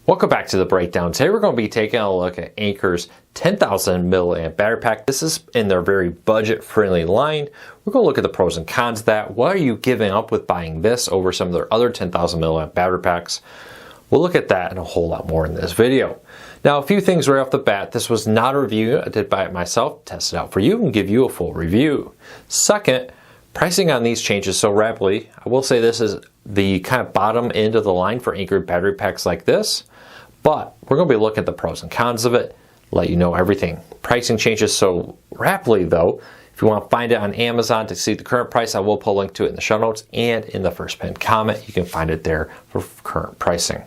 Welcome back to the breakdown. Today we're going to be taking a look at Anker's 10,000 milliamp battery pack. This is in their very budget-friendly line. We're going to look at the pros and cons of that. What are you giving up with buying this over some of their other 10,000 milliamp battery packs? We'll look at that and a whole lot more in this video. Now, a few things right off the bat. This was not a review. I did buy it myself, test it out for you, and give you a full review. Second, pricing on these changes so rapidly. I will say this is the kind of bottom end of the line for Anker battery packs like this. But we're going to be looking at the pros and cons of it, let you know everything. Pricing changes so rapidly though. If you want to find it on Amazon to see the current price, I will put a link to it in the show notes and in the first pinned comment. You can find it there for current pricing.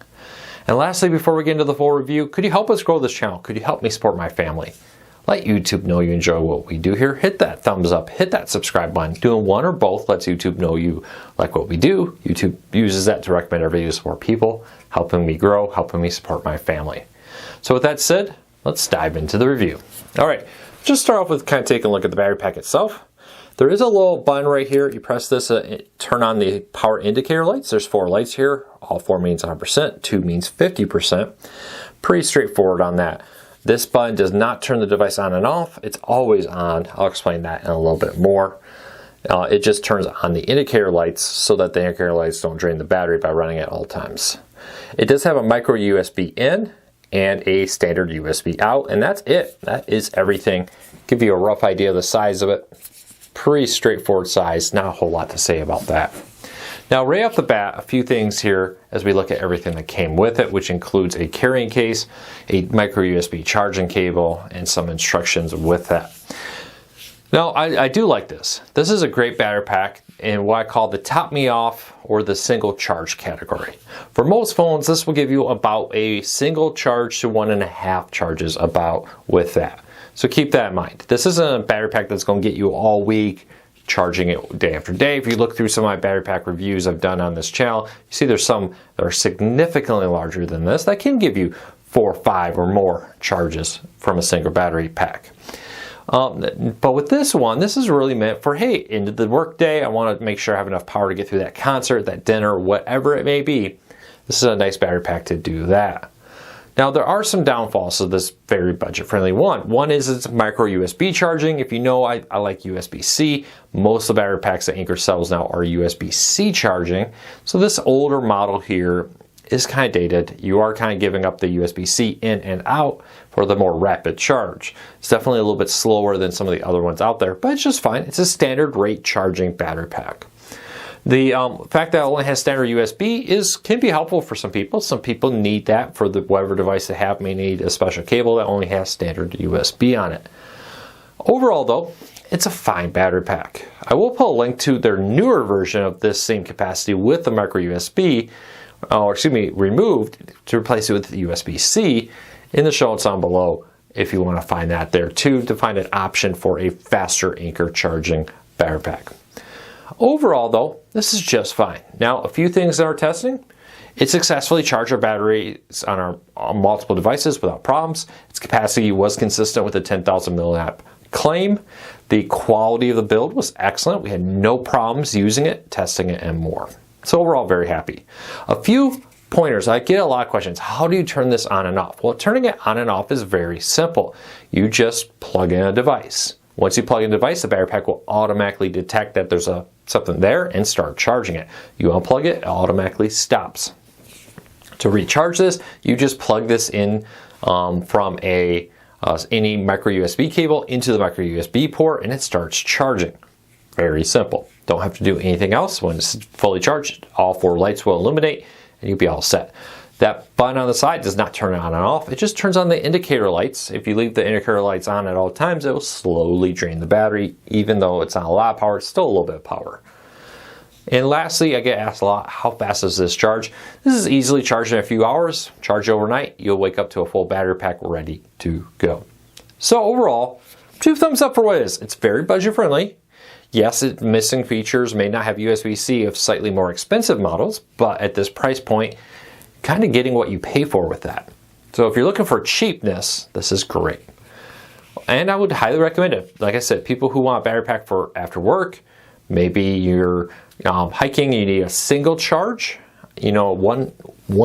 And lastly, before we get into the full review, could you help us grow this channel? Could you help me support my family? Let YouTube know you enjoy what we do here. Hit that thumbs up, hit that subscribe button. Doing one or both lets YouTube know you like what we do. YouTube uses that to recommend our videos to more people, helping me grow, helping me support my family. So with that said, let's dive into the review. All right, just start off with kind of taking a look at the battery pack itself. There is a little button right here. You press this, turn on the power indicator lights. There's 4 lights here. All 4 means 100%, 2 means 50%. Pretty straightforward on that. This button does not turn the device on and off. It's always on. I'll explain that in a little bit more. It just turns on the indicator lights so that the indicator lights don't drain the battery by running at all times. It does have a micro USB in and a standard USB out, and that's it. That is everything. Give you a rough idea of the size of it. Pretty straightforward size. Not a whole lot to say about that. Now, right off the bat, a few things here as we look at everything that came with it, which includes a carrying case, a micro USB charging cable, and some instructions with that. Now, I do like this. This is a great battery pack in what I call the top me off or the single charge category. For most phones, this will give you about a single charge to 1.5 charges about with that. So keep that in mind. This isn't a battery pack that's going to get you all week, charging it day after day. If you look through some of my battery pack reviews I've done on this channel, you see there's some that are significantly larger than this that can give you 4 or 5 or more charges from a single battery pack. But with this one, this is really meant for, hey, into the work day, I want to make sure I have enough power to get through that concert, that dinner, whatever it may be. This is a nice battery pack to do that. Now, there are some downfalls of this very budget-friendly one. One is it's micro USB charging. If you know, I like USB-C. Most of the battery packs that Anker sells now are USB-C charging. So this older model here is kind of dated. You are kind of giving up the USB-C in and out for the more rapid charge. It's definitely a little bit slower than some of the other ones out there, but it's just fine. It's a standard rate charging battery pack. The fact that it only has standard USB can be helpful for some people. Some people need that for whatever device they have, may need a special cable that only has standard USB on it. Overall though, it's a fine battery pack. I will put a link to their newer version of this same capacity with the micro USB, removed to replace it with USB-C in the show notes down below if you want to find that there too, to find an option for a faster Anker charging battery pack. Overall though, this is just fine. Now, a few things that are testing. It successfully charged our batteries on multiple devices without problems. Its capacity was consistent with the 10,000 milliamp claim. The quality of the build was excellent. We had no problems using it, testing it, and more. So overall, very happy. A few pointers. I get a lot of questions. How do you turn this on and off? Well, turning it on and off is very simple. You just plug in a device. Once you plug in a device, the battery pack will automatically detect that there's something there and start charging it. You unplug it, it automatically stops. To recharge this, you just plug this in from any micro USB cable into the micro USB port and it starts charging. Very simple. Don't have to do anything else. When it's fully charged, all 4 lights will illuminate and you'll be all set. That button on the side does not turn it on and off. It just turns on the indicator lights. If you leave the indicator lights on at all times, it will slowly drain the battery. Even though it's not a lot of power, it's still a little bit of power. And lastly, I get asked a lot, how fast does this charge? This is easily charged in a few hours. Charge overnight, you'll wake up to a full battery pack ready to go. So overall, 2 thumbs up for what it is. It's very budget friendly. Yes, it's missing features, may not have USB-C of slightly more expensive models, but at this price point, kind of getting what you pay for with that. So if you're looking for cheapness, this is great. And I would highly recommend it. Like I said, people who want a battery pack for after work, maybe you're hiking, you need a single charge. you know, one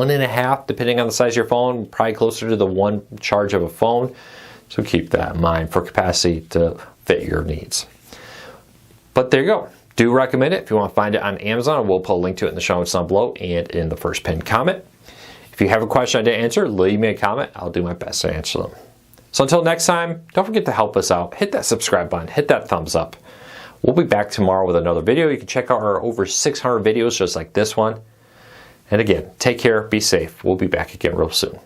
and a half, depending on the size of your phone, probably closer to the one charge of a phone. So keep that in mind for capacity to fit your needs. But there you go. Do recommend it. If you want to find it on Amazon, we'll put a link to it in the show notes down below and in the first pinned comment. If you have a question I didn't answer, leave me a comment. I'll do my best to answer them. So until next time, don't forget to help us out. Hit that subscribe button. Hit that thumbs up. We'll be back tomorrow with another video. You can check out our over 600 videos just like this one. And again, take care. Be safe. We'll be back again real soon.